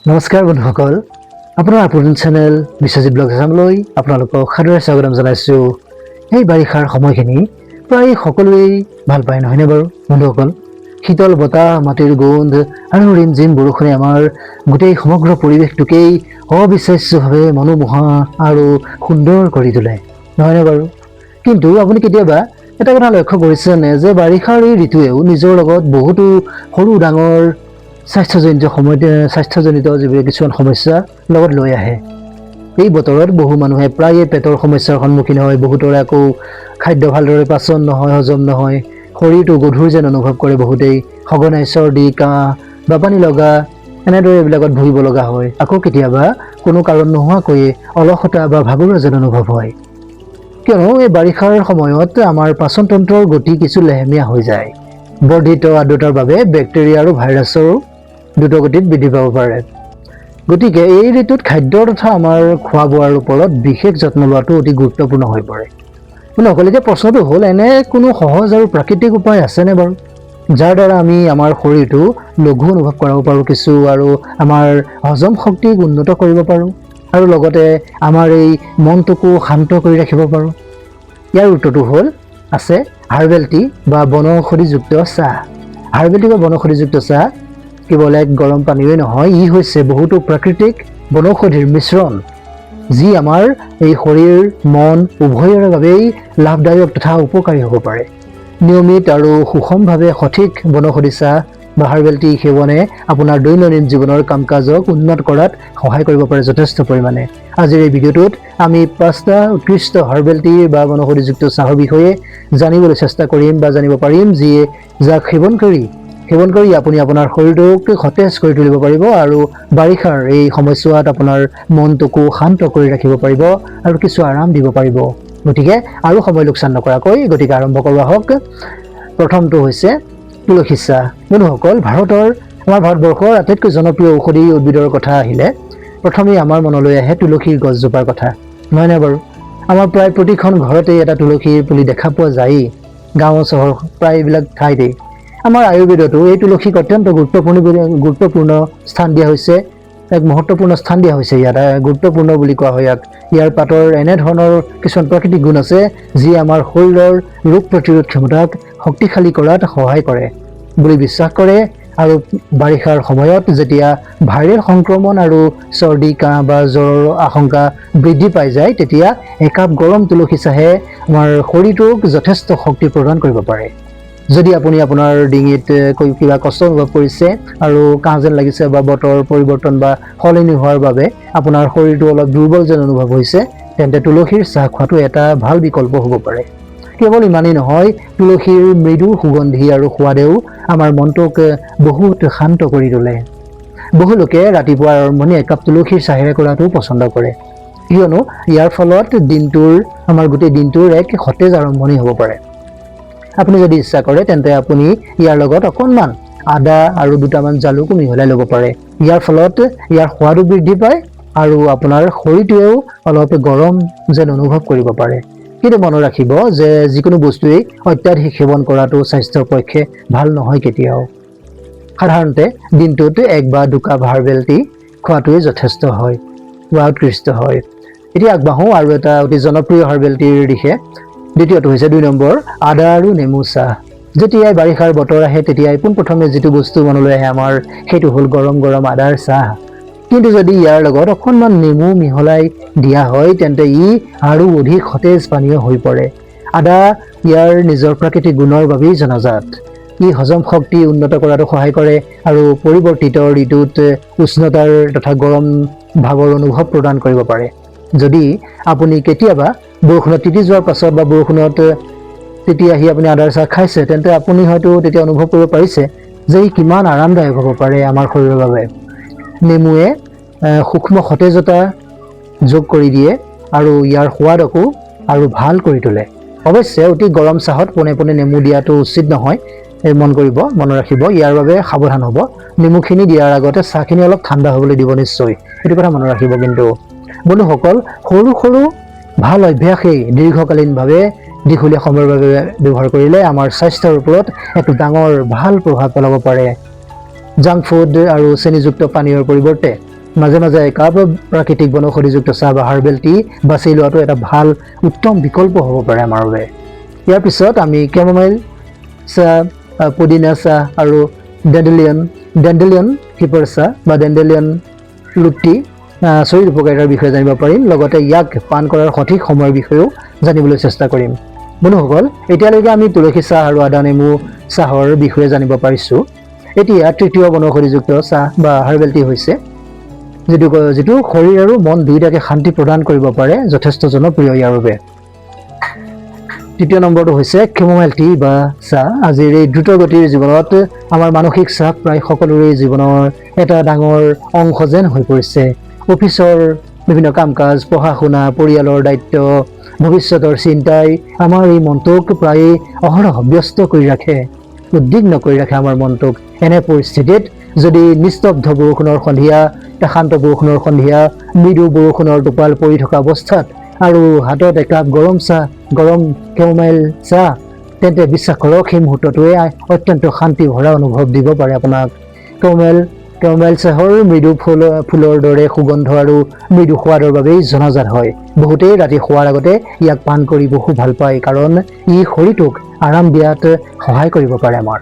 নমস্কাৰ বন্ধুসকল, আপোনাৰ আপোন চেনেল বিশ্বজিৎ ব্লগ আছামলৈ আপোনালোকক সাদৰে স্বাগতম জনাইছোঁ। এই বাৰিষাৰ সময়খিনি প্ৰায় সকলোৱেই ভাল পায় নহয়নে বাৰু বন্ধুসকল? শীতল বতাহ, মাটিৰ গোন্ধ আৰু ৰিমঝিম বৰষুণে আমাৰ গোটেই সমগ্ৰ পৰিৱেশটোকেই অবিশ্বাস্যভাৱে মনোমোহা আৰু সুন্দৰ কৰি তোলে নহয়নে বাৰু? কিন্তু আপুনি কেতিয়াবা এটা কথা লক্ষ্য কৰিছেনে যে বাৰিষাৰ এই ঋতুৱেও নিজৰ লগত বহুতো সৰু ডাঙৰ স্বাস্থ্যজনিত যিবোৰ কিছুমান সমস্যা লগত লৈ আহে। এই বতৰত বহু মানুহে প্ৰায়ে পেটৰ সমস্যাৰ সন্মুখীন হয়, বহুতৰে আকৌ খাদ্য ভালদৰে পাচন নহয়, হজম নহয়, শৰীৰটো গধুৰ যেন অনুভৱ কৰে বহুতেই, সঘনাই চৰ্দি, কাহ বা পানী লগা এনেদৰে এইবিলাকত ভুগিব লগা হয়। আকৌ কেতিয়াবা কোনো কাৰণ নোহোৱাকৈয়ে অলসতা বা ভাগৰুৱা যেন অনুভৱ হয়, কিয়নো এই বাৰিষাৰ সময়ত আমাৰ পাচন তন্ত্ৰৰ গতি কিছু লেহেমীয়া হৈ যায়। বৰ্ধিত আৰ্দ্ৰতাৰ বাবে বেক্টেৰিয়া আৰু ভাইৰাছৰো দ্ৰুতগতিত বৃদ্ধি পাব পাৰে। গতিকে এই ঋতুত খাদ্য তথা আমাৰ খোৱা বোৱাৰ ওপৰত বিশেষ যত্ন লোৱাটো অতি গুৰুত্বপূৰ্ণ হৈ পৰে। বন্ধুসকল, এতিয়া প্ৰশ্নটো হ'ল, এনে কোনো সহজ আৰু প্ৰাকৃতিক উপায় আছেনে বাৰু যাৰ দ্বাৰা আমি আমাৰ শৰীৰটো লঘু অনুভৱ কৰাব পাৰোঁ কিছু, আৰু আমাৰ হজম শক্তিক উন্নত কৰিব পাৰোঁ, আৰু লগতে আমাৰ এই মনটোকো শান্ত কৰি ৰাখিব পাৰোঁ? ইয়াৰ উত্তৰটো হ'ল আছে হাৰ্বেল টি বা বনৌষধিযুক্ত চাহ। হাৰ্বেল টি বা বনৌষধিযুক্ত চাহ কেৱল এক গৰম পানীয়ে নহয়, ই হৈছে বহুতো প্ৰাকৃতিক বনৌষধিৰ মিশ্ৰণ যি আমাৰ এই শৰীৰ মন উভয়ৰে বাবেই লাভদায়ক তথা উপকাৰী হ'ব পাৰে। নিয়মিত আৰু সুষমভাৱে সঠিক বনৌষধি চাহ বা হাৰ্বেল টি সেৱনে আপোনাৰ দৈনন্দিন জীৱনৰ কাম কাজক উন্নত কৰাত সহায় কৰিব পাৰে যথেষ্ট পৰিমাণে। আজিৰ এই ভিডিঅ'টোত আমি 5টা উৎকৃষ্ট হাৰ্বেল টি বা বনৌষধিযুক্ত চাহৰ বিষয়ে জানিবলৈ চেষ্টা কৰিম বা জানিব পাৰিম, যাক সেৱন কৰি আপুনি আপোনাৰ শৰীৰটোক সতেজ কৰি তুলিব পাৰিব আৰু বাৰিষাৰ এই সময়ছোৱাত আপোনাৰ মনটোকো শান্ত কৰি ৰাখিব পাৰিব আৰু কিছু আৰাম দিব পাৰিব। গতিকে আৰু সময় লোকচান নকৰাকৈ আৰম্ভ কৰোঁ আহক। প্ৰথমটো হৈছে তুলসী চাহ। বন্ধুসকল, আমাৰ ভাৰতবৰ্ষৰ আটাইতকৈ জনপ্ৰিয় ঔষধি উদ্ভিদৰ কথা আহিলে প্ৰথমেই আমাৰ মনলৈ আহে তুলসীৰ গছজোপাৰ কথা, নহয়নে বাৰু? আমাৰ প্ৰায় প্ৰতিখন ঘৰতেই এটা তুলসীৰ পুলি দেখা পোৱা যায়েই, গাঁও চহৰ প্ৰায় এইবিলাক ঠাইতেই। আমাৰ আয়ুৰ্বেদতো এই তুলসীক অত্যন্ত গুৰুত্বপূৰ্ণ স্থান দিয়া হৈছে, এক মহত্বপূৰ্ণ স্থান দিয়া হৈছে। ইয়াত গুৰুত্বপূৰ্ণ বুলি কোৱা হয় ইয়াক। ইয়াৰ পাতৰ এনেধৰণৰ কিছুমান প্ৰাকৃতিক গুণ আছে যি আমাৰ শৰীৰৰ ৰোগ প্ৰতিৰোধ ক্ষমতাক শক্তিশালী কৰাত সহায় কৰে বুলি বিশ্বাস কৰে। আৰু বাৰিষাৰ সময়ত যেতিয়া ভাইৰেল সংক্ৰমণ আৰু চৰ্দি, কাহ বা জ্বৰৰ আশংকা বৃদ্ধি পাই যায়, তেতিয়া একাপ গৰম তুলসী চাহে আমাৰ শৰীৰটোক যথেষ্ট শক্তি প্ৰদান কৰিব পাৰে। যদি আপুনি আপোনাৰ ডিঙিত কিবা কষ্ট অনুভৱ কৰিছে আৰু কাহ যেন লাগিছে বা বতৰ পৰিৱৰ্তন বা সলনি হোৱাৰ বাবে আপোনাৰ শৰীৰটো অলপ দুৰ্বল যেন অনুভৱ হৈছে, তেন্তে তুলসীৰ চাহ খোৱাটো এটা ভাল বিকল্প হ'ব পাৰে। কেৱল ইমানেই নহয়, তুলসীৰ মৃদু সুগন্ধি আৰু সোৱাদেও আমাৰ মনটোক বহুত শান্ত কৰি তোলে। বহু লোকে ৰাতিপুৱাৰ আৰম্ভণি একাপ তুলসীৰ চাহেৰে কৰাটো পচন্দ কৰে, কিয়নো ইয়াৰ ফলত আমাৰ গোটেই দিনটোৰ এক সতেজ আৰম্ভণি হ'ব পাৰে। আপুনি যদি ইচ্ছা কৰে তেন্তে আপুনি ইয়াৰ লগত অকণমান আদা আৰু দুটামান জালুকো মিহলাই ল'ব পাৰে। ইয়াৰ ফলত ইয়াৰ সোৱাদো বৃদ্ধি পায় আৰু আপোনাৰ শৰীৰটোৱেও অলপ গৰম যেন অনুভৱ কৰিব পাৰে। কিন্তু মনত ৰাখিব যে যিকোনো বস্তুৱেই অত্যাধিক সেৱন কৰাটো স্বাস্থ্যৰ পক্ষে ভাল নহয় কেতিয়াও। সাধাৰণতে দিনটোত 1 বা 2 কাপ হাৰ্বেল টি খোৱাটোৱে যথেষ্ট হয় বা উৎকৃষ্ট হয়। এতিয়া আগবাঢ়ো আৰু এটা অতি জনপ্ৰিয় হাৰ্বেল টিৰ দিশে। দ্বিতীয়টো হৈছে 2 নম্বৰ, আদা আৰু নেমু চাহ। যেতিয়াই বাৰিষাৰ বতৰ আহে তেতিয়াই পোনপ্ৰথমে যিটো বস্তু মনলৈ আহে আমাৰ, সেইটো হ'ল গৰম গৰম আদাৰ চাহ। কিন্তু যদি ইয়াৰ লগত অকণমান নেমু মিহলাই দিয়া হয় তেন্তে ই আৰু অধিক সতেজ পানীয় হৈ পৰে। আদা ইয়াৰ নিজৰ প্ৰাকৃতিক গুণৰ বাবেই জনাজাত। ই হজম শক্তি উন্নত কৰাতো সহায় কৰে আৰু পৰিৱৰ্তিত ঋতুত উষ্ণতাৰ তথা গৰম ভাৱৰ অনুভৱ প্ৰদান কৰিব পাৰে। যদি আপুনি কেতিয়াবা বৰষুণত তিতি যোৱাৰ পাছত বা বৰষুণত তিতি আহি আপুনি আদাৰ চাহ খাইছে, তেন্তে আপুনি হয়তো তেতিয়া অনুভৱ কৰিব পাৰিছে যে ই কিমান আৰামদায়ক হ'ব পাৰে আমাৰ শৰীৰৰ বাবে। নেমুৱে সূক্ষ্ম সতেজতা যোগ কৰি দিয়ে আৰু ইয়াৰ সোৱাদকো আৰু ভাল কৰি তোলে। অৱশ্যে অতি গৰম চাহত পোনে পোনে নেমু দিয়াটো উচিত নহয়, মনত ৰাখিব। ইয়াৰ বাবে সাৱধান হ'ব। নেমুখিনি দিয়াৰ আগতে চাহখিনি অলপ ঠাণ্ডা হ'বলৈ দিব নিশ্চয়, সেইটো কথা মনত ৰাখিব। কিন্তু বন্ধুসকল, সৰু সৰু ভাল অভ্যাসেই দীৰ্ঘকালীনভাৱে দীঘলীয়া সময়ৰ বাবে ব্যৱহাৰ কৰিলে আমাৰ স্বাস্থ্যৰ ওপৰত এক ডাঙৰ ভাল প্ৰভাৱ পেলাব পাৰে। জাংক ফুড আৰু চেনিযুক্ত পানীয়ৰ পৰিৱৰ্তে মাজে মাজে একাপ প্ৰাকৃতিক বনৌষধিযুক্ত চাহ বা হাৰ্বেল টি বাছি লোৱাটো এটা ভাল উত্তম বিকল্প হ'ব পাৰে আমাৰ বাবে। ইয়াৰ পিছত আমি কেমোমাইল চাহ, পুদিনা চাহ আৰু ডেণ্ডেলিয়ন শিপৰ চাহ বা ডেণ্ডেলিয়ন ৰুট টি শৰীৰ উপকাৰিতাৰ বিষয়ে জানিব পাৰিম। লগতে ইয়াক পান কৰাৰ সঠিক সময়ৰ বিষয়েও জানিবলৈ চেষ্টা কৰিম। বন্ধুসকল, এতিয়ালৈকে আমি তুলসী চাহ আৰু আদা নেমু চাহৰ বিষয়ে জানিব পাৰিছোঁ। এতিয়া তৃতীয় বনৌষধিযুক্ত চাহ বা হাৰ্বেল টি হৈছে যিটো শৰীৰ আৰু মন দুয়োটাকে শান্তি প্ৰদান কৰিব পাৰে, যথেষ্ট জনপ্ৰিয় ইয়াৰ বাবে। তৃতীয় নম্বৰটো হৈছে কেমোমাইল টি বা চাহ। আজিৰ এই দ্ৰুতগতিৰ জীৱনত আমাৰ মানসিক চাপ প্ৰায় সকলোৰে জীৱনৰ এটা ডাঙৰ অংশ যেন হৈ পৰিছে। অফিচৰ বিভিন্ন কাম কাজ, পঢ়া শুনা, পৰিয়ালৰ দায়িত্ব, ভৱিষ্যতৰ চিন্তাই আমাৰ এই মনটোক প্ৰায় অহৰহ ব্যস্ত কৰি ৰাখে, উদ্বিগ্ন কৰি ৰাখে আমাৰ মনটোক। এনে পৰিস্থিতিত যদি নিস্তব্ধ বৰষুণৰ সন্ধিয়া, শান্ত বৰষুণৰ সন্ধিয়া, মৃদু বৰষুণৰ টোপাল পৰি থকা অৱস্থাত আৰু হাতত একাপ গৰম কেমোমাইল চাহ, তেন্তে বিশ্বাস কৰক সেই মুহূৰ্তটোৱে অত্যন্ত শান্তি ভৰা অনুভৱ দিব পাৰে আপোনাক। কেমোমাইল চাহৰ মৃদু ফুলৰ দৰে সুগন্ধ আৰু মৃদু সোৱাদৰ বাবেই জনাজাত হয়। বহুতেই ৰাতি শোৱাৰ আগতে ইয়াক পান কৰি বহু ভাল পায়, কাৰণ ই শৰীৰটোক আৰাম দিয়াত সহায় কৰিব পাৰে আমাৰ।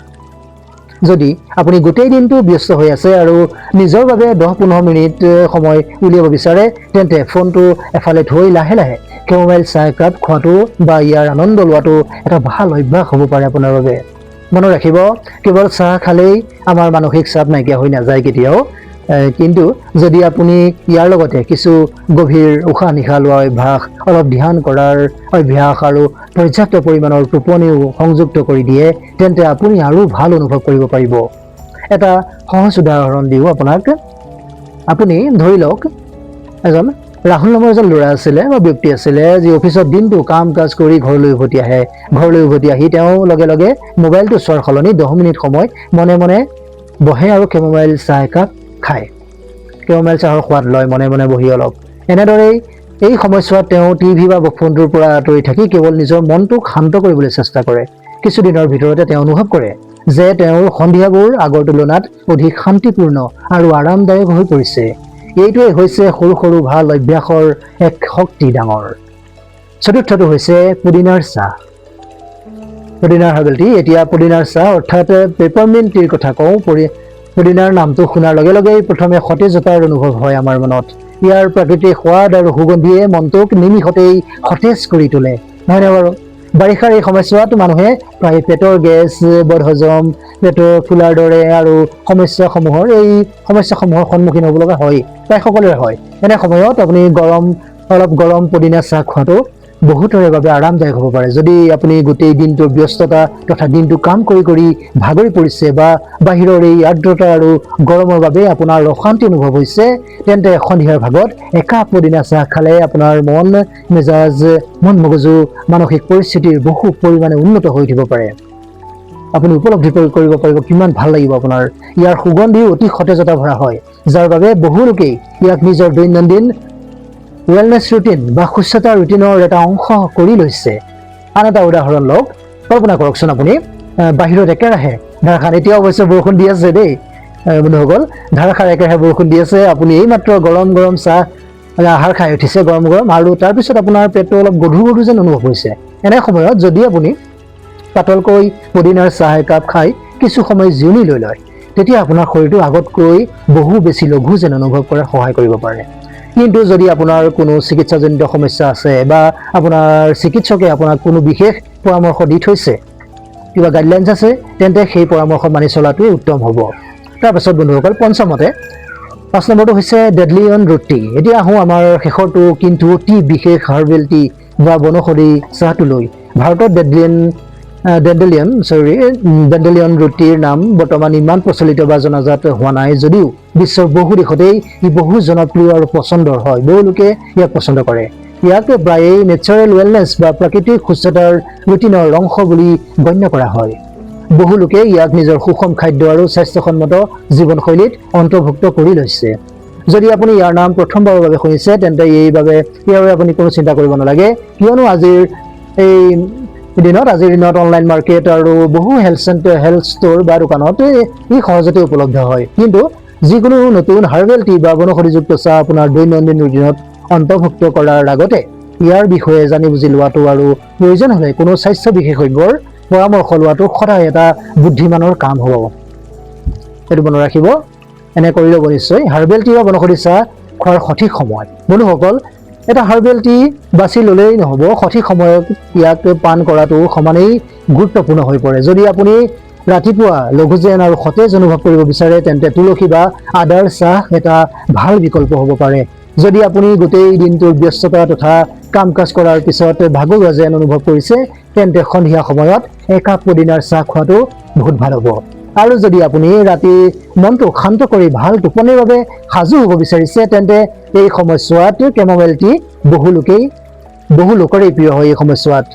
যদি আপুনি গোটেই দিনটো ব্যস্ত হৈ আছে আৰু নিজৰ বাবে 10-15 মিনিট সময় উলিয়াব বিচাৰে, তেন্তে ফোনটো এফালে থৈ লাহে লাহে কেমোমাইল চাহ একাপ খোৱাটো বা ইয়াৰ আনন্দ লোৱাটো এটা ভাল অভ্যাস হ'ব পাৰে আপোনাৰ বাবে। মনত ৰাখিব, কেৱল চাহ খালেই আমাৰ মানসিক চাপ নাইকিয়া হৈ নাযায় কেতিয়াও। কিন্তু যদি আপুনি ইয়াৰ লগতে কিছু গভীৰ উশাহ নিশাহ লোৱাৰ অভ্যাস, অলপ ধ্যান কৰাৰ অভ্যাস আৰু পৰ্যাপ্ত পৰিমাণৰ টোপনিও সংযুক্ত কৰি দিয়ে, তেন্তে আপুনি আৰু ভাল অনুভৱ কৰিব পাৰিব। এটা সহজ উদাহৰণ দিওঁ আপোনাক। আপুনি ধৰি লওক, ৰাহুল নামৰ এজন ল'ৰা আছিলে বা ব্যক্তি আছিলে, যি অফিচত দিনটো কাম কাজ কৰি ঘৰলৈ উভতি আহে। ঘৰলৈ উভতি আহি তেওঁ লগে লগে মোবাইলটো চোৱাৰ সলনি 10 মিনিট সময় মনে মনে বহে আৰু কেমোমাইল চাহ একাপ খায়। কেমোমাইল চাহৰ সোৱাদ লয় মনে মনে বহি অলপ। এনেদৰেই এই সময়ছোৱাত তেওঁ টিভি বা ফোনটোৰ পৰা আঁতৰি থাকি কেৱল নিজৰ মনটোক শান্ত কৰিবলৈ চেষ্টা কৰে। কিছুদিনৰ ভিতৰতে তেওঁ অনুভৱ কৰে যে তেওঁৰ সন্ধিয়াবোৰ আগৰ তুলনাত অধিক শান্তিপূৰ্ণ আৰু আৰামদায়ক হৈ পৰিছে। এইটোৱেই হৈছে সৰু সৰু ভাল অভ্যাসৰ এক শক্তি ডাঙৰ। চতুৰ্থটো হৈছে পুদিনাৰ চাহ, পুদিনাৰ হাৰ্বেল টি। এতিয়া পুদিনাৰ চাহ অৰ্থাৎ পেপাৰমিণ্ট টিৰ কথা কওঁ। পুদিনাৰ নামটো শুনাৰ লগে লগেই প্ৰথমে সতেজতাৰ অনুভৱ হয় আমাৰ মনত। ইয়াৰ প্ৰাকৃতিক সোৱাদ আৰু সুগন্ধিয়ে মনটোক নিমিষতেই সতেজ কৰি তোলে, নহয়নে বাৰু? বাৰিষাৰ এই সময়ছোৱাত মানুহে প্ৰায় পেটৰ গেছ, বদহজম, পেটৰ ফুলাৰ দৰে আৰু সমস্যাসমূহৰ সন্মুখীন হ'ব লগা হয়, প্ৰায় সকলোৰে হয়। এনে সময়ত আপুনি অলপ গৰম পুদিনা চাহ খোৱাটো বহুতৰে বাবে আৰামদায়ক হ'ব পাৰে। যদি আপুনি গোটেই দিনটোৰ ব্যস্ততা তথা দিনটো কাম কৰি কৰি ভাগৰি পৰিছে বা বাহিৰৰ এই আৰ্দ্ৰতা আৰু গৰমৰ বাবে আপোনাৰ অশান্তি অনুভৱ হৈছে, তেন্তে সন্ধিয়াৰ ভাগত একাপ পুদিনা চাহ খালে আপোনাৰ মন মেজাজ, মন মগজু, মানসিক পৰিস্থিতিৰ বহু পৰিমাণে উন্নত হৈ উঠিব পাৰে। আপুনি উপলব্ধি কৰিব পাৰিব কিমান ভাল লাগিব আপোনাৰ। ইয়াৰ সুগন্ধি অতি সতেজতা ভৰা হয়, যাৰ বাবে বহু লোকেই ইয়াক নিজৰ দৈনন্দিন ৱেলনেছ ৰুটিন বা সুস্থতা ৰুটিনৰ এটা অংশ কৰি লৈছে। আন এটা উদাহৰণ লওক। কল্পনা কৰকচোন আপুনি বাহিৰত একেৰাহে ধাৰাসাৰ, এতিয়া অৱশ্যে বৰষুণ দি আছে দেই বন্ধুসকল, ধাৰাসাৰ একেৰাহে বৰষুণ দি আছে। আপুনি এইমাত্ৰ গৰম গৰম চাহ আহাৰ খাই উঠিছে, গৰম গৰম, আৰু তাৰপিছত আপোনাৰ পেটটো অলপ গধুৰ যেন অনুভৱ হৈছে। এনে সময়ত যদি আপুনি পাতলকৈ পুদিনাৰ চাহ একাপ খাই কিছু সময় জিৰণি লৈ লয়, তেতিয়া আপোনাৰ শৰীৰটো আগতকৈ বহু বেছি লঘু যেন অনুভৱ কৰাত সহায় কৰিব পাৰে। কিন্তু যদি আপোনাৰ কোনো চিকিৎসাজনিত সমস্যা আছে বা আপোনাৰ চিকিৎসকে আপোনাক কোনো বিশেষ পৰামৰ্শ দি থৈছে, কিবা গাইডলাইনছ আছে, তেন্তে সেই পৰামৰ্শ মানি চলাটোৱেই উত্তম হ'ব। তাৰপাছত বন্ধুসকল, 5 নম্বৰটো হৈছে ডেণ্ডেলিয়ন ৰুট টি। এতিয়া আহোঁ আমাৰ শেষৰটো কিন্তু অতি বিশেষ হাৰ্বেল টি বা বনৌষধি চাহটোলৈ। ভাৰতত ডেণ্ডেলিয়ন ৰুট টিৰ নাম বৰ্তমান ইমান প্ৰচলিত বা জনাজাত হোৱা নাই, যদিও বিশ্বৰ বহু দেশতেই ই বহু জনপ্ৰিয় আৰু পচন্দৰ হয়। বহু লোকে ইয়াক পচন্দ কৰে। ইয়াক প্ৰায়েই নেচাৰেল ৱেলনেছ বা প্ৰাকৃতিক সুস্থতাৰ ৰুটিনৰ অংশ বুলি গণ্য কৰা হয়। বহু লোকে ইয়াক নিজৰ সুষম খাদ্য আৰু স্বাস্থ্যসন্মত জীৱনশৈলীত অন্তৰ্ভুক্ত কৰি লৈছে। যদি আপুনি ইয়াৰ নাম প্ৰথমবাৰৰ বাবে শুনিছে, তেন্তে ইয়াৰ বাবে আপুনি কোনো চিন্তা কৰিব নালাগে, কিয়নো আজিৰ দিনত অনলাইন মাৰ্কেট আৰু বহু হেল্থ ষ্ট'ৰ বা দোকানত ই সহজতে উপলব্ধ হয়। কিন্তু যিকোনো নতুন হাৰ্বেল টি বা বনৌষধিযুক্ত চাহ আপোনাৰ দৈনন্দিন ৰুটিনত অন্তৰ্ভুক্ত কৰাৰ আগতে ইয়াৰ বিষয়ে জানি বুজি লোৱাটো আৰু প্ৰয়োজন হ'লে কোনো স্বাস্থ্য বিশেষজ্ঞৰ পৰামৰ্শ লোৱাটো সদায় এটা বুদ্ধিমানৰ কাম হ'ব। এইটো মনত ৰাখিব, এনে কৰি ল'ব নিশ্চয়। হাৰ্বেল টি বা বনৌষধি চাহ খোৱাৰ সঠিক সময়। বন্ধুসকল, এটা হাৰ্বেল টি বাছি ল'লেই নহ'ব, সঠিক সময়ত ইয়াক পান কৰাটো সমানেই গুৰুত্বপূৰ্ণ হৈ পৰে। যদি আপুনি ৰাতিপুৱা লঘুজেন আৰু সতেজ অনুভৱ কৰিব বিচাৰে তেন্তে তুলসী বা আদাৰ চাহ এটা ভাল বিকল্প হ'ব পাৰে। যদি আপুনি গোটেই দিনটোৰ ব্যস্ততা তথা কাম কাজ কৰাৰ পিছত ভাগৰুৱা যেন অনুভৱ কৰিছে তেন্তে সন্ধিয়া সময়ত একাপ পুদিনাৰ চাহ খোৱাটো বহুত ভাল হ'ব। আৰু যদি আপুনি ৰাতি মনটো শান্ত কৰি ভাল টোপনিৰ বাবে সাজু হ'ব বিচাৰিছে তেন্তে এই সময়ছোৱাত কেমোমাইল টি বহু লোকৰেই প্ৰিয় হয় এই সময়ছোৱাত।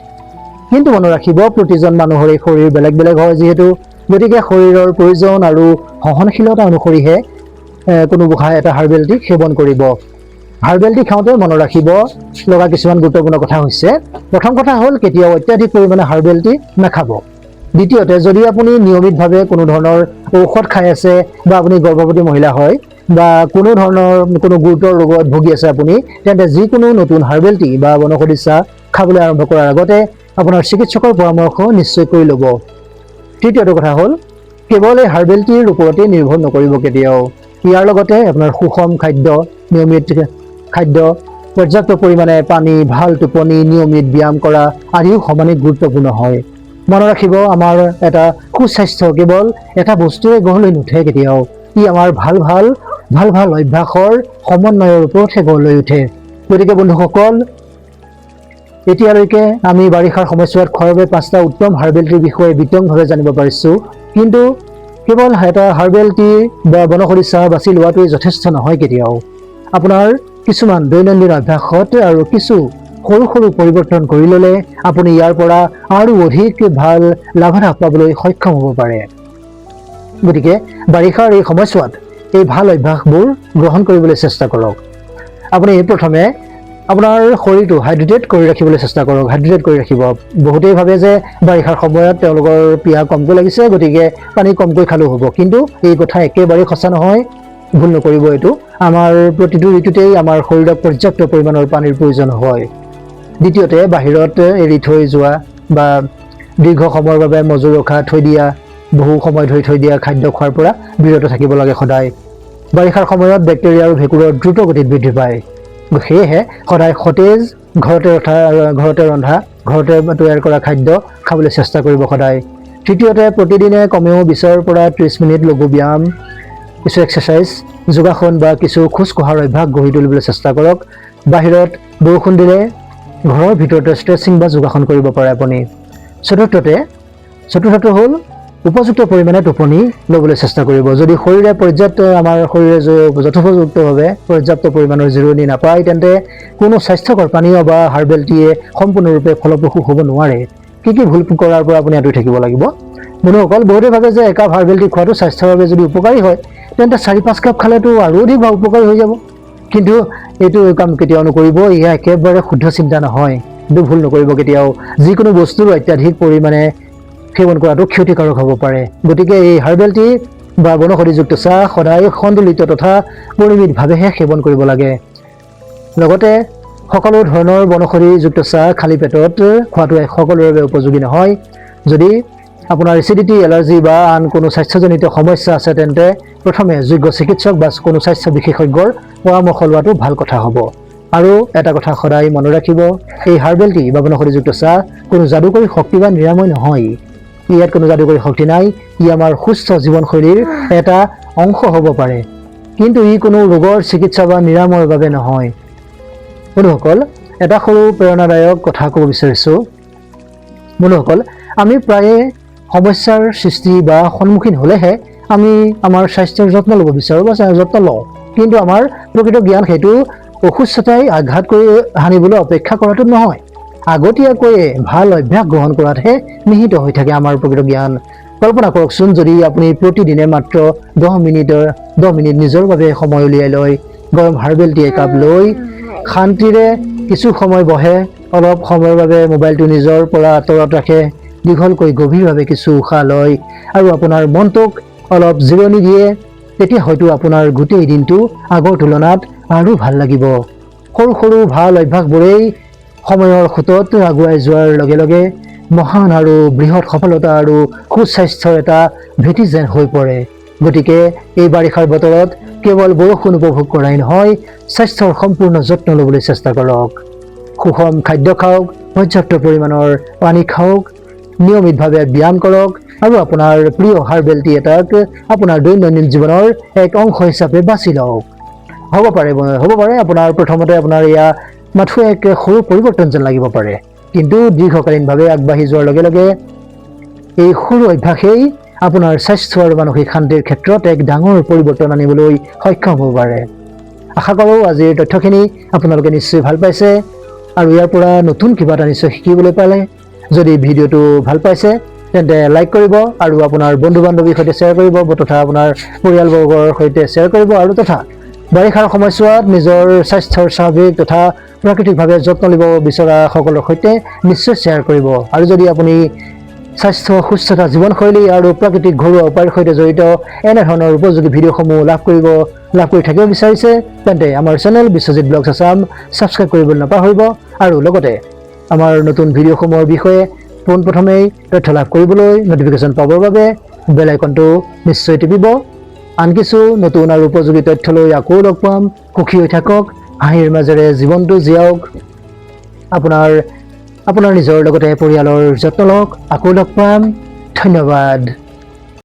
কিন্তু মনত ৰাখিব, প্ৰতিজন মানুহৰে শৰীৰ বেলেগ বেলেগ হয় যিহেতু, গতিকে শৰীৰৰ প্ৰয়োজন আৰু সহনশীলতা অনুসৰিহে কোনো গোসাঁই এটা হাৰ্বেল টি সেৱন কৰিব। হাৰ্বেল টি খাওঁতে মনত ৰাখিব লগা কিছুমান গুৰুত্বপূৰ্ণ কথা হৈছে, প্ৰথম কথা হ'ল কেতিয়াও অত্যাধিক পৰিমাণে হাৰ্বেল টি নাখাব। দ্বিতীয়তে, যদি আপুনি নিয়মিতভাৱে কোনো ধৰণৰ ঔষধ খাই আছে বা আপুনি গৰ্ভৱতী মহিলা হয় বা কোনো গুৰুতৰ ৰোগত ভুগি আছে আপুনি, তেন্তে যিকোনো নতুন হাৰ্বেল টি বা বনৌষধি চাহ খাবলৈ আৰম্ভ কৰাৰ আগতে আপোনাৰ চিকিৎসকৰ পৰামৰ্শ নিশ্চয় কৰি ল'ব। তৃতীয়টো কথা হ'ল কেৱল এই হাৰ্বেল টিৰ ওপৰতে নিৰ্ভৰ নকৰিব কেতিয়াও। ইয়াৰ লগতে আপোনাৰ সুষম খাদ্য, নিয়মিত খাদ্য, পৰ্যাপ্ত পৰিমাণে পানী, ভাল টোপনি, নিয়মিত ব্যায়াম কৰা আদিও সমানে গুৰুত্বপূৰ্ণ হয়। মনত ৰাখিব, আমাৰ এটা সুস্বাস্থ্য কেৱল এটা বস্তুৰে গঢ় লৈ নুঠে কেতিয়াও, ই আমাৰ ভাল ভাল অভ্যাসৰ সমন্বয়ৰ ওপৰতহে গঢ় লৈ উঠে। গতিকে বন্ধুসকল, এতিয়ালৈকে আমি বাৰিষাৰ সময়ছোৱাত খোৱাৰ বাবে 5টা উত্তম হাৰ্বেল টিৰ বিষয়ে বিতংভাৱে জানিব পাৰিছোঁ। কিন্তু কেৱল এটা হাৰ্বেল টি বা বনৌষধি চাহ বাছি লোৱাটোৱে যথেষ্ট নহয় কেতিয়াও। আপোনাৰ কিছুমান দৈনন্দিন অভ্যাসত আৰু কিছু সৰু সৰু পৰিৱৰ্তন কৰি ল'লে আপুনি ইয়াৰ পৰা আৰু অধিক ভাল লাভালাভ পাবলৈ সক্ষম হ'ব পাৰে। গতিকে বাৰিষাৰ এই সময়ছোৱাত এই ভাল অভ্যাসবোৰ গ্ৰহণ কৰিবলৈ চেষ্টা কৰক। আপুনি প্ৰথমে আপোনাৰ শৰীৰটো হাইড্ৰেটেড কৰি ৰাখিবলৈ চেষ্টা কৰক। হাইড্ৰেটেড কৰি ৰাখিব। বহুতেই ভাবে যে বাৰিষাৰ সময়ত তেওঁলোকৰ পিয়াহ কমকৈ লাগিছে গতিকে পানী কমকৈ খালেও হ'ব, কিন্তু এই কথা একেবাৰেই সঁচা নহয়। ভুল নকৰিব এইটো। আমাৰ প্ৰতিটো ঋতুতেই আমাৰ শৰীৰক পৰ্যাপ্ত পৰিমাণৰ পানীৰ প্ৰয়োজন হয়। দ্বিতীয়তে, বাহিৰত এৰি থৈ যোৱা বা দীৰ্ঘ সময়ৰ বাবে মজুত ৰখা বহু সময় ধৰি থৈ দিয়া খাদ্য খোৱাৰ পৰা বিৰত থাকিব লাগে সদায়। বাৰিষাৰ সময়ত বেক্টেৰিয়া আৰু ভেঁকুৰৰ দ্ৰুত গতিত বৃদ্ধি পায়। সেয়েহে সদায় সতেজ, ঘৰতে ৰন্ধা, ঘৰতে তৈয়াৰ কৰা খাদ্য খাবলৈ চেষ্টা কৰিব সদায়। তৃতীয়তে, প্ৰতিদিনে কমেও 20ৰ পৰা 30 মিনিট লঘু ব্যায়াম, কিছু এক্সাৰচাইজ, যোগাসন বা কিছু খোজ কঢ়াৰ অভ্যাস গঢ়ি তুলিবলৈ চেষ্টা কৰক। বাহিৰত বৰষুণ দিলে ঘৰৰ ভিতৰতে ষ্ট্ৰেচিং বা যোগাসন কৰিব পাৰে আপুনি। চতুৰ্থটো হ'ল উপযুক্ত পৰিমাণে টোপনি ল'বলৈ চেষ্টা কৰিব। যদি আমাৰ শৰীৰে যথোপযুক্তভাৱে পৰ্যাপ্ত পৰিমাণৰ জিৰণি নাপায় তেন্তে কোনো স্বাস্থ্যকৰ পানীয় বা হাৰ্বেল টিয়ে সম্পূৰ্ণৰূপে ফলপ্ৰসূ হ'ব নোৱাৰে। কি ভুল কৰাৰ পৰা আপুনি আঁতৰি থাকিব লাগিব? বন্ধুসকল, বহুতে ভাবে যে একাপ হাৰ্বেল টি খোৱাটো স্বাস্থ্যৰ বাবে যদি উপকাৰী হয় তেন্তে 4-5 কাপ খালেতো আৰু অধিক উপকাৰী হৈ যাব। কিন্তু এইটো কাম কেতিয়াও নকৰিব। এয়া একেবাৰে শুদ্ধ চিন্তা নহয়। এইটো ভুল নকৰিব কেতিয়াও। যিকোনো বস্তুৰ অত্যাধিক পৰিমাণে সেৱন কৰাটো ক্ষতিকাৰক হ'ব পাৰে। গতিকে এই হাৰ্বেল টি বা বনৌষধিযুক্ত চাহ সদায় সন্তুলিত তথা পৰিমিতভাৱেহে সেৱন কৰিব লাগে। লগতে সকলো ধৰণৰ বনৌষধিযুক্ত চাহ খালী পেটত খোৱাটো সকলোৰে বাবে উপযোগী নহয়। যদি আপোনাৰ এচিডিটি, এলাৰ্জি বা আন কোনো স্বাস্থ্যজনিত সমস্যা আছে তেন্তে প্ৰথমে যোগ্য চিকিৎসক বা কোনো স্বাস্থ্য বিশেষজ্ঞৰ পৰামৰ্শ লোৱাটো ভাল কথা হ'ব। আৰু এটা কথা সদায় মনত ৰাখিব, এই হাৰ্বেল টি বা বনৌষধিযুক্ত চাহ কোনো যাদুকৰী শক্তি বা নিৰাময় নহয়। ইয়াত কোনো যাদুকৰী শক্তি নাই। ই আমাৰ সুস্থ জীৱনশৈলীৰ এটা অংশ হ'ব পাৰে, কিন্তু ই কোনো ৰোগৰ চিকিৎসা বা নিৰাময়ৰ বাবে নহয়। বন্ধুসকল, এটা সৰু প্ৰেৰণাদায়ক কথা ক'ব বিচাৰিছোঁ। বন্ধুসকল, আমি প্ৰায়ে সমস্যাৰ সৃষ্টি বা সন্মুখীন হ'লেহে আমি আমাৰ স্বাস্থ্যৰ যত্ন ল'ব বিচাৰোঁ বা যত্ন লওঁ, কিন্তু আমাৰ প্ৰকৃত জ্ঞান সেইটো অসুস্থতাই আঘাত কৰি হানিবলৈ অপেক্ষা কৰাটো নহয়। আগতীয়াকৈয়ে ভাল অভ্যাস গ্ৰহণ কৰাতহে নিহিত হৈ থাকে আমাৰ প্ৰকৃত জ্ঞান। কল্পনা কৰকচোন, যদি আপুনি প্ৰতিদিনে মাত্ৰ 10 মিনিট নিজৰ বাবে সময় উলিয়াই লয়, গৰম হাৰ্বেল টি একাপ লৈ শান্তিৰে কিছু সময় বহে, অলপ সময়ৰ বাবে মোবাইলটো নিজৰ পৰা আঁতৰত ৰাখে, দীঘলকৈ গভীৰভাৱে কিছু উশাহ লয় আৰু আপোনাৰ মনটোক অলপ জিৰণি দিয়ে, তেতিয়া হয়তো আপোনাৰ গোটেই দিনটো আগৰ তুলনাত আৰু ভাল লাগিব। সৰু সৰু ভাল অভ্যাসবোৰেই সময়ৰ সোঁতত আগুৱাই যোৱাৰ লগে লগে মহান আৰু বৃহৎ সফলতা আৰু সুস্বাস্থ্যৰ এটা ভেটি যেন হৈ পৰে। গতিকে এই বাৰিষাৰ বতৰত কেৱল বৰষুণ উপভোগ কৰাই নহয়, স্বাস্থ্যৰ সম্পূৰ্ণ যত্ন ল'বলৈ চেষ্টা কৰক। সুষম খাদ্য খাওক, পৰ্যাপ্ত পৰিমাণৰ পানী খাওক, নিয়মিতভাৱে ব্যায়াম কৰক আৰু আপোনাৰ প্ৰিয় হাৰ্বেল টি এটাক আপোনাৰ দৈনন্দিন জীৱনৰ এক অংশ হিচাপে বাছি লওক। হ'ব পাৰে আপোনাৰ প্ৰথমতে আপোনাৰ এয়া মাথো এক সৰু পৰিৱৰ্তন যেন লাগিব পাৰে, কিন্তু দীৰ্ঘকালীনভাৱে আগবাঢ়ি যোৱাৰ লগে লগে এই সৰু অভ্যাসেই আপোনাৰ স্বাস্থ্য আৰু মানসিক শান্তিৰ ক্ষেত্ৰত এক ডাঙৰ পৰিৱৰ্তন আনিবলৈ সক্ষম হ'ব পাৰে। আশা কৰোঁ আজিৰ তথ্যখিনি আপোনালোকে নিশ্চয় ভাল পাইছে আৰু ইয়াৰ পৰা নতুন কিবা এটা নিশ্চয় শিকিবলৈ পালে। যদি ভিডিঅ'টো ভাল পাইছে তেন্তে লাইক কৰিব আৰু আপোনাৰ বন্ধু বান্ধৱীৰ সৈতে শ্বেয়াৰ কৰিব, তথা আপোনাৰ পৰিয়ালবৰ্গৰ সৈতে শ্বেয়াৰ কৰিব আৰু তথা বাৰিষাৰ সময়ছোৱাত নিজৰ স্বাস্থ্যৰ স্বাভাৱিক তথা প্ৰাকৃতিকভাৱে যত্ন ল'ব বিচৰা সকলৰ সৈতে নিশ্চয় শ্বেয়াৰ কৰিব। আৰু যদি আপুনি স্বাস্থ্য, সুস্থতা, জীৱনশৈলী আৰু প্ৰাকৃতিক ঘৰুৱা উপায়ৰ সৈতে জড়িত এনেধৰণৰ উপযোগী ভিডিঅ'সমূহ লাভ কৰি থাকিব বিচাৰিছে তেন্তে আমাৰ channel Biswajit blogs Assam subscribe কৰিবলৈ নাপাহৰিব আৰু লগতে আমাৰ নতুন ভিডিঅ'সমূহৰ বিষয়ে পোনপ্ৰথমেই তথ্য লাভ কৰিবলৈ, নটিফিকেশ্যন পাবৰ বাবে বেল আইকনটো নিশ্চয় টিপিব। আন কিছু নতুন আৰু উপযোগী তথ্য লৈ আকৌ লগ পাম। সুখী হৈ থাকক, হাঁহিৰ মাজেৰে জীৱনটো জীয়াওক। আপোনাৰ নিজৰ লগতে পৰিয়ালৰ যত্ন লওক। আকৌ লগ পাম। ধন্যবাদ।